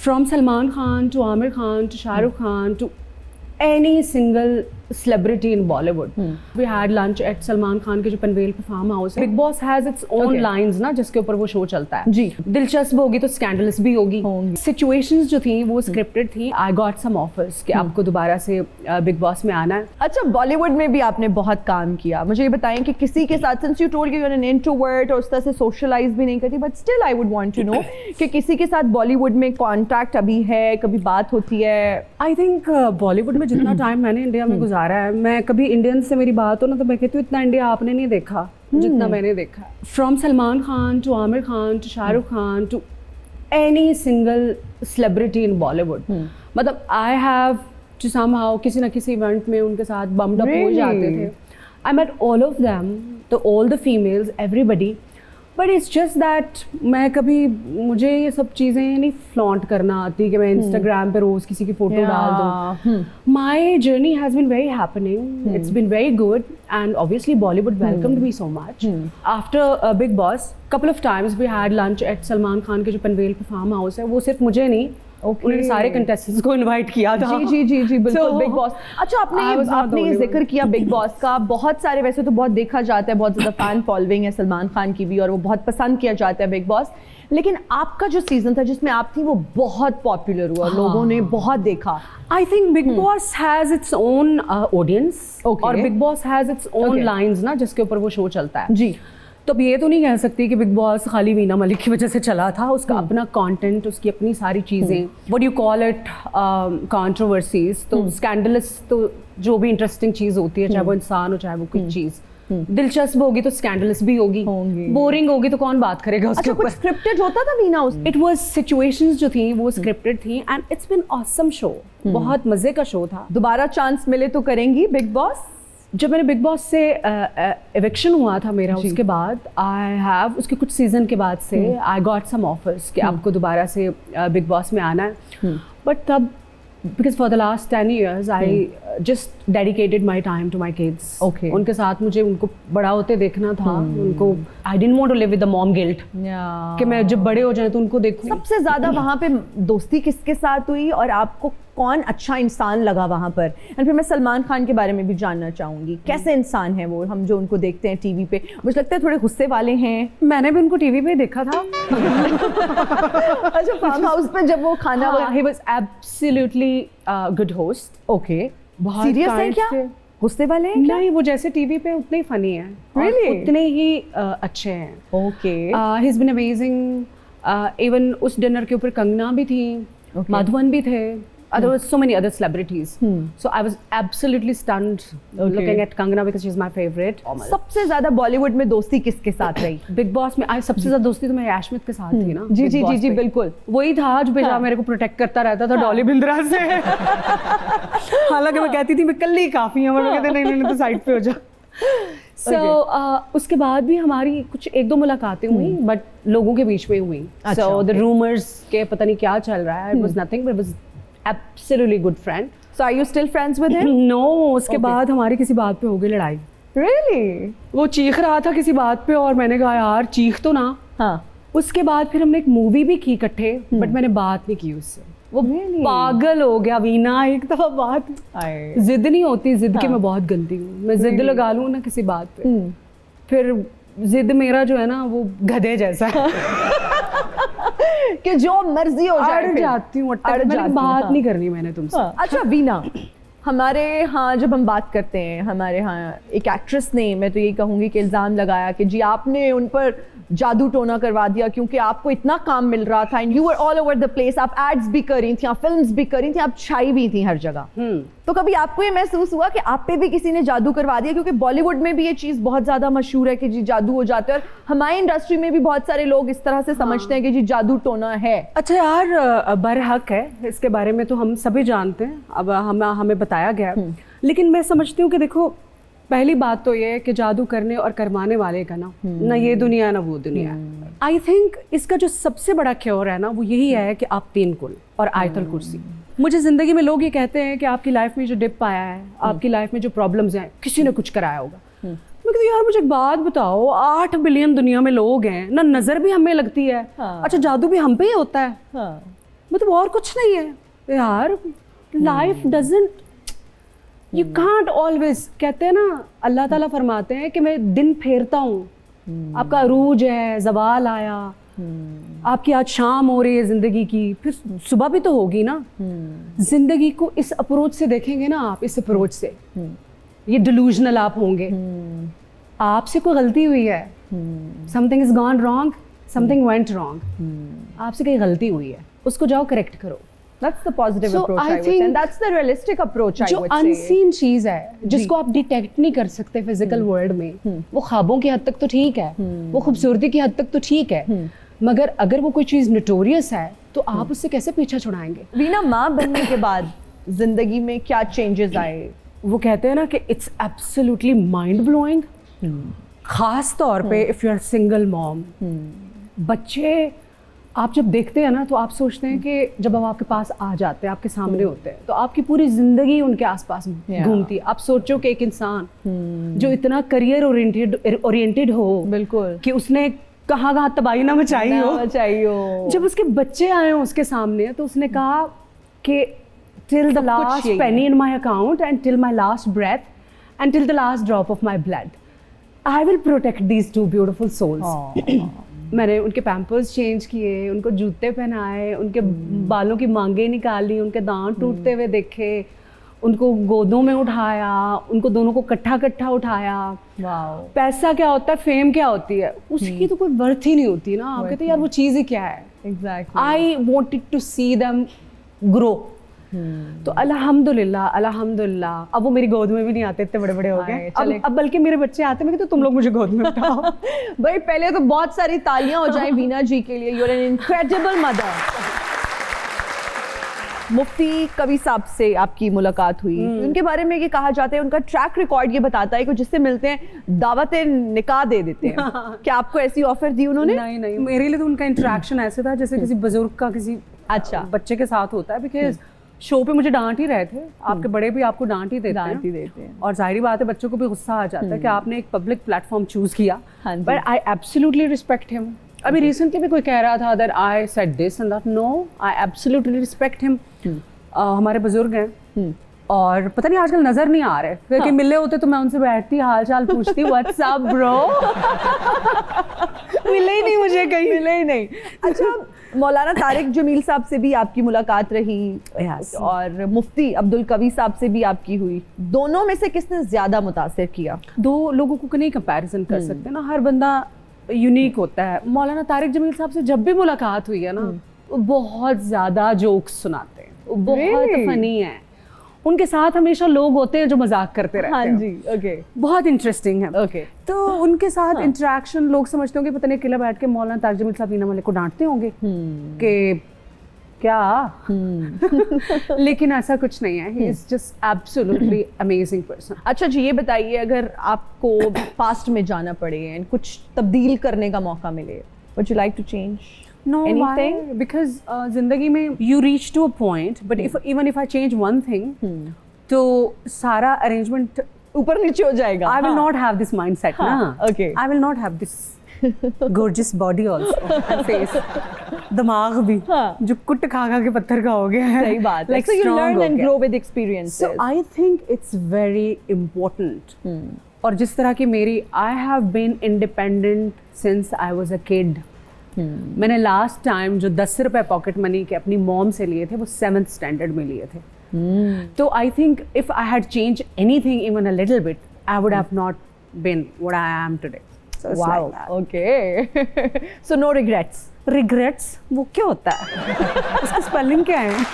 From Salman Khan to Amir Khan to Shah Rukh Khan to any single celebrity in Bollywood. We had lunch at Salman Khan के जो पनवेल पे farm house है. Big Boss has its own lines ना जिसके ऊपर वो show चलता है. जी. दिलचस्प होगी तो स्कैंडलस भी होगी. Situations जो थी वो स्क्रिप्टेड थी. I got some offers कि आपको दोबारा से Big Boss में आना है. अच्छा, बॉलीवुड में भी आपने बहुत काम किया. मुझे ये बताएं कि किसी के साथ, since you told you you're an introvert और उस तरह से सोशलाइज भी नहीं करती, but still I would want to know कि किसी के साथ बॉलीवुड में कॉन्टैक्ट अभी है, कभी बात होती है? I think बॉलीवुड में जितना टाइम मैंने इंडिया में गुजारा है, मैं कभी इंडियन से मेरी बात हो ना तो मैं कहती हूँ इतना इंडिया आपने नहीं देखा जितना मैंने देखा. From Salman Khan to Aamir Khan to Shahrukh Khan to any single celebrity in Bollywood, मतलब आई हैव टू समहाउ किसी ना किसी इवेंट में उनके साथ बम्ड अप हो जाते थे. I met all of them, तो all the females, everybody. But it's just that मैं कभी, मुझे ये सब चीज़ें नहीं फ्लॉन्ट करना आती कि मैं इंस्टाग्राम पे रोज़ किसी की फ़ोटो डाल दूँ. My journey has been very happening, it's been very good and obviously Bollywood welcomed me so much. After Bigg Boss couple of times we had lunch at Salman Khan के जो पनवेल पे फार्म हाउस है, वो सिर्फ मुझे नहीं, उन्होंने सारे कंटेस्टेंट्स को इनवाइट किया था. जी जी जी जी बिल्कुल. Big boss. अच्छा, आपने ये जिक्र किया बिग बॉस का. बहुत सारे, वैसे तो बहुत देखा जाता है, बहुत ज़्यादा फैन फॉलोइंग है सलमान खान की भी और वो बहुत पसंद किया जाता है बिग बॉस. लेकिन आपका जो सीजन था जिसमें आप थी वो बहुत पॉपुलर हुआ, लोगों ने बहुत देखा. I think Bigg Boss has its own audience और Bigg Boss has its own lines ना जिसके ऊपर वो शो चलता है. जी. तो अब ये तो नहीं कह सकती कि बिग बॉस खाली वीना मलिक की वजह से चला था. उसका अपना कंटेंट, उसकी अपनी सारी चीज़ें, what you call it, controversies, तो स्कैंडलस, तो जो भी इंटरेस्टिंग चीज़ होती है, चाहे वो इंसान हो चाहे वो कोई चीज़, दिलचस्प होगी तो स्कैंडलस भी होगी, बोरिंग होगी तो कौन बात करेगा उसके ऊपर. कुछ स्क्रिप्टेड होता था वीना उस? इट वाज सिचुएशंस जो थी वो स्क्रिप्टेड थी and it's been awesome show. बहुत मजे का शो था. दोबारा चांस मिले तो करेंगी बिग बॉस? जब मैंने बिग बॉस से एविक्शन हुआ था मेरा, उसके बाद आई हैव, उसके कुछ सीजन के बाद से आई गॉट सम ऑफर्स कि आपको दोबारा से बिग बॉस में आना है. बट तब because for the last 10 years I just dedicated my time to my kids. उनके साथ मुझे उनको बड़ा होते देखना था. उनको I didn't want to live with the mom guilt कि मैं जब बड़े हो जाए तो उनको देखूं. सबसे ज़्यादा वहाँ पे दोस्ती किसके साथ हुई और आपको कौन अच्छा इंसान लगा वहाँ पर? एंड फिर मैं सलमान खान के बारे में भी जानना चाहूँगी. कैसे इंसान है वो, हम जो उनको देखते हैं टीवी पे? मुझे लगता है थोड़े गुस्से वाले हैं. मैंने भी उनको टीवी पे देखा था. अच्छा, फार्म हाउस पे जब वो खाना, he was absolutely good host. Okay. Serious है क्या? गुस्से वाले हैं क्या? नहीं, वो जैसे टीवी पे उतने ही फनी हैं. Really? उतने ही अच्छे हैं. Okay. He is been amazing. Even उस डिनर के ऊपर कंगना भी थी, माधवन भी थे. There were so many other celebrities. So I was absolutely stunned looking at Kangana because she's my favorite. सबसे ज्यादा बॉलीवुड में दोस्ती किसके साथ रही? बिग बॉस में सबसे ज्यादा दोस्ती तो मेरी याशमित के साथ थी ना. जी जी जी जी बिल्कुल. वही था जो बेचारा मेरे को प्रोटेक्ट करता रहता था डॉली बिंद्रा से. हालांकि मैं कहती थी मैं कल ही काफी हूँ, कहते नहीं तो साइड पे हो जा. उसके बाद भी हमारी कुछ एक दो मुलाकातें हुई, बट लोगों के बीच में हुई. So the rumors के पता नहीं क्या चल रहा है. It was nothing, but it was absolutely good friend. So are you still friends with him? No, उसके बाद हमारी किसी बात पे हो गई लड़ाई. Really? वो चीख रहा था किसी बात पे और मैंने कहा यार चीख तो ना. हाँ. उसके बाद फिर हमने एक मूवी भी की इकट्ठे, बट मैंने बात नहीं की उससे. वो पागल हो गया. वीना एक दफा बात, जिद नहीं होती, जिद की मैं बहुत गंदी हूँ. मैं जिद लगा लूँ ना किसी बात पे, फिर जिद मेरा जो है ना वो गधे जैसा है कि जो मर्जी हो जाए अड़ जाती हूँ. बात नहीं करनी मैंने तुमसे. अच्छा वीना, हमारे यहाँ जब हम बात करते हैं, हमारे यहाँ एक एक्ट्रेस ने, मैं तो यही कहूँगी कि इल्ज़ाम लगाया कि जी आपने उन पर जादू टोना करवा दिया क्योंकि आपको इतना काम मिल रहा था and you were all over the place. आप एड्स भी कर रही थी, आप फिल्म्स भी कर रही थी, आप छाई भी थी हर जगह. तो कभी आपको ये महसूस हुआ कि आप पे भी किसी ने जादू करवा दिया? क्योंकि बॉलीवुड में भी ये चीज़ बहुत ज़्यादा मशहूर है कि जी जादू हो जाते हैं, और हमारी इंडस्ट्री में भी बहुत सारे लोग इस तरह से समझते हैं कि जी जादू टोना है. अच्छा यार, बरहक है, इसके बारे में तो हम सभी जानते हैं, अब हमें बताया गया. लेकिन मैं समझती हूँ कि देखो, पहली बात तो ये है कि जादू करने और करवाने वाले का ना ये दुनिया ना वो दुनिया. आई थिंक इसका जो सबसे बड़ा क्योर है ना वो यही है कि आप 3 कुल और आयतल कुर्सी. मुझे जिंदगी में लोग ये कहते हैं कि आपकी लाइफ में जो डिप आया है, आपकी लाइफ में जो प्रॉब्लम्स हैं, किसी ने कुछ कराया होगा. मैं कहती यार मुझे एक बात बताओ, 8 बिलियन दुनिया में लोग हैं ना, नजर भी हमें लगती है. अच्छा, जादू भी हम पे ही होता है. मतलब और कुछ नहीं है यार, life doesn't, you can't always, कहते हैं ना अल्लाह ताला फरमाते हैं कि मैं दिन फेरता हूँ, आपका अरूज है, जवाल आया, आपकी आज शाम हो रही है जिंदगी की, फिर सुबह भी तो होगी ना। जिंदगी को इस अप्रोच से देखेंगे ना आप, इस अप्रोच से, ये डिलूजनल आप होंगे। आपसे कोई गलती हुई है, something is gone wrong, something went wrong, आपसे कहीं गलती हुई है, उसको जाओ करेक्ट करो। That's the positive So, approach, I I would say. think And that's the realistic approach, I जो would say. अनसीन चीज है जिसको आप डिटेक्ट नहीं कर सकते फिजिकल वर्ल्ड में, वो ख्वाबों की हद तक तो ठीक है, वो खूबसूरती की हद तक तो ठीक है, मगर अगर वो कोई चीज नोटोरियस है तो आप उससे कैसे पीछा छुड़ाएंगे। वीना माँ बनने के बाद जिंदगी में क्या चेंजेस आए? वो कहते हैं ना कि इट्स एब्सोल्युटली माइंड ब्लोइंग, खास तौर पे if you are single mom. बच्चे आप जब देखते हैं ना तो आप सोचते हैं कि जब वो आपके पास आ जाते हैं, आपके सामने होते हैं, तो आपकी पूरी जिंदगी उनके आसपास घूमती है। आप सोचो कि एक इंसान जो इतना करियर ओरिएंटेड हो, बिल्कुल, कि उसने कहाँ तबाही ना मचाई हो, जब उसके बच्चे आए हो उसके सामने, तो उसने कहा कि till the last penny in my account and till my last breath and till the last drop of my blood I will protect these two beautiful souls. मैंने उनके पैम्पर्स चेंज किए, उनको जूते पहनाए, उनके बालों की मांगे निकाली, उनके दांत टूटते हुए देखे, उनको गोदों में उठाया, उनको दोनों को कट्ठा उठाया। पैसा क्या होता है, फेम क्या होती है, उसकी तो कोई वर्थ ही नहीं होती ना। आप कहते हैं यार वो चीज़ ही क्या है। Exactly. I wanted to see them grow. तो अल्हम्दुलिल्लाह अब वो मेरी गोद में भी नहीं आते, इतने बड़े बड़े हो गए। अब बल्कि मेरे बच्चे आते हैं, तो तुम लोग मुझे गोद में उठाओ। भाई पहले तो बहुत सारी तालियां हो जाएं वीना जी के लिए, you are an incredible mother. Mufti Kavi साहब से आपकी मुलाकात हुई, उनके बारे में ये कहा जाता है, उनका ट्रैक रिकॉर्ड ये बताता है कि जिससे मिलते हैं दावत निकाह दे देते हैं। क्या आपको ऐसी ऑफर दी उन्होंने? नहीं, मेरे लिए तो उनका इंटरेक्शन ऐसे था जैसे किसी बुजुर्ग का किसी बच्चे के साथ होता है। बिकॉज शो पे मुझे डांट ही रहे थे, आपके बड़े भी आपको डांट ही देते हैं, और जाहिर बात है बच्चों को भी गुस्सा आ जाता है कि आपने एक पब्लिक प्लेटफॉर्म चूज किया। But I absolutely respect him. अभी रिसेंटली भी कोई कह रहा था that I said this and that, no, I absolutely respect him. हमारे बुजुर्ग हैं और पता नहीं आजकल नजर नहीं आ रहे, क्योंकि मिले होते तो मैं उनसे बैठती, हाल चाल पूछती, व्हाट्स अप ब्रो। मिले ही नहीं, मुझे कहीं मिले ही नहीं। अच्छा, मौलाना तारिक जमील साहब से भी आपकी मुलाकात रही, और मुफ्ती अब्दुल कवी साहब से भी आपकी हुई। दोनों में से किसने ज्यादा मुतासिर किया? दो लोगों को नहीं कंपैरिजन कर सकते ना, हर बंदा यूनिक होता है। मौलाना तारिक जमील साहब से जब भी मुलाकात हुई है ना, वो बहुत ज्यादा जोक्स सुनाते हैं, वो बहुत फनी है। उनके साथ हमेशा लोग होते हैं जो मजाक करते रहते हैं। हाँ जी, ओके, बहुत इंटरेस्टिंग है। ओके, तो उनके साथ इंटरेक्शन, लोग समझते होंगे पता नहीं अकेला बैठ के मौलाना तारिक जमील साहब वीना मलिक को डांटते होंगे कि क्या, लेकिन ऐसा कुछ नहीं है। He is just absolutely amazing person. अच्छा जी, ये बताइए, अगर आपको पास्ट में जाना पड़े एंड कुछ तब्दील करने का मौका मिले, would you like to change? No, why? Because जिंदगी में you reach to a point, but even if I change one thing, तो सारा arrangement ऊपर नीचे हो जाएगा। I will not have this mindset ना। Okay. I will not have this gorgeous body also and face, दिमाग भी जो कुट खा के पत्थर का हो गया है। सही बात है। Like so you strong learn हो and गया। grow with experiences. So I think it's very important. और जिस तरह की मेरी, I have been independent since I was a kid. मैंने लास्ट टाइम जो 10 रुपए पॉकेट मनी के अपनी मॉम से लिए थे, वो 7th स्टैंडर्ड में लिए थे। तो I think if I had change anything even a little bit, I would have not been what I am today. Wow, okay. So no regrets? Regrets वो क्या होता है? उसका स्पेलिंग क्या है?